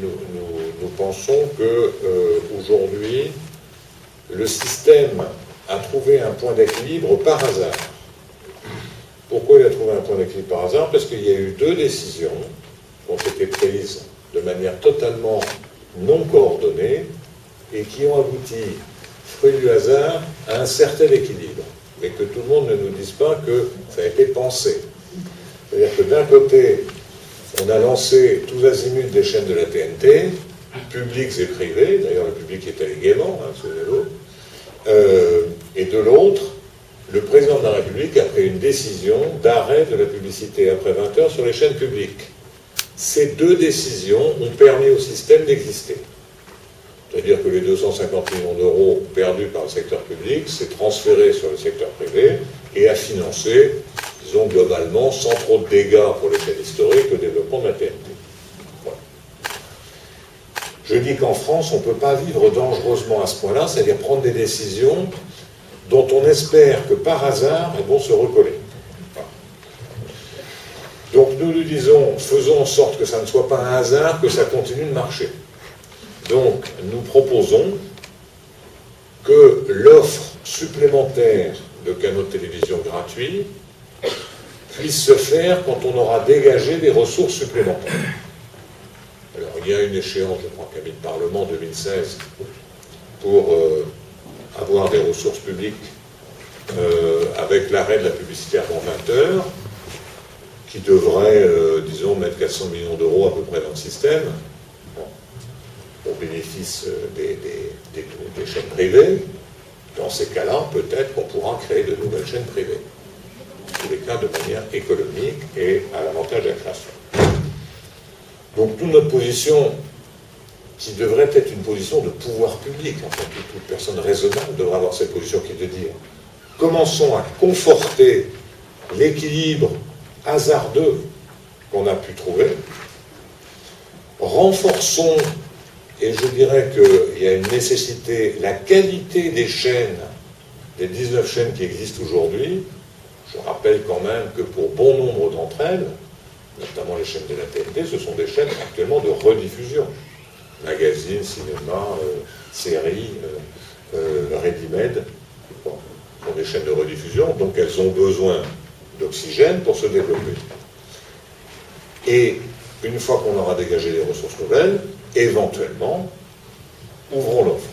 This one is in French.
nous pensons que aujourd'hui, le système a trouvé un point d'équilibre par hasard. Pourquoi il a trouvé un point d'équilibre par hasard? Parce qu'il y a eu deux décisions qui ont été prises de manière totalement non coordonnée et qui ont abouti, fruit du hasard, à un certain équilibre. Mais que tout le monde ne nous dise pas que ça a été pensé. C'est-à-dire que d'un côté, on a lancé tous azimuts des chaînes de la TNT, publiques et privées, d'ailleurs le public est allé gaiement, et de l'autre, le président de la République a pris une décision d'arrêt de la publicité après 20 heures sur les chaînes publiques. Ces deux décisions ont permis au système d'exister. C'est-à-dire que les 250 millions d'euros perdus par le secteur public s'est transféré sur le secteur privé et a financé, disons globalement, sans trop de dégâts pour les chaînes historiques, le développement de la TNT. Voilà. Je dis qu'en France, on ne peut pas vivre dangereusement à ce point-là, c'est-à-dire prendre des décisions dont on espère que par hasard, elles vont se recoller. Voilà. Donc nous disons, faisons en sorte que ça ne soit pas un hasard, que ça continue de marcher. Donc nous proposons que l'offre supplémentaire de canaux de télévision gratuits puisse se faire quand on aura dégagé des ressources supplémentaires. Alors il y a une échéance, je crois, qu'a mis le Parlement 2016 pour avoir des ressources publiques avec l'arrêt de la publicité avant 20 heures, qui devrait, disons, mettre 400 millions d'euros à peu près dans le système, au bénéfice des chaînes privées. Dans ces cas-là, peut-être qu'on pourra créer de nouvelles chaînes privées. En tous les cas, de manière économique et à l'avantage de la création. Donc, notre position, qui devrait être une position de pouvoir public, en fait, toute personne raisonnable devrait avoir cette position qui est de dire commençons à conforter l'équilibre hasardeux qu'on a pu trouver, renforçons, et je dirais qu'il y a une nécessité, la qualité des chaînes, des 19 chaînes qui existent aujourd'hui. Je rappelle quand même que pour bon nombre d'entre elles, notamment les chaînes de la TNT, ce sont des chaînes actuellement de rediffusion. Magazines, cinéma, séries, ready-made, sont des chaînes de rediffusion, donc elles ont besoin d'oxygène pour se développer. Et une fois qu'on aura dégagé les ressources nouvelles, éventuellement, ouvrons l'offre.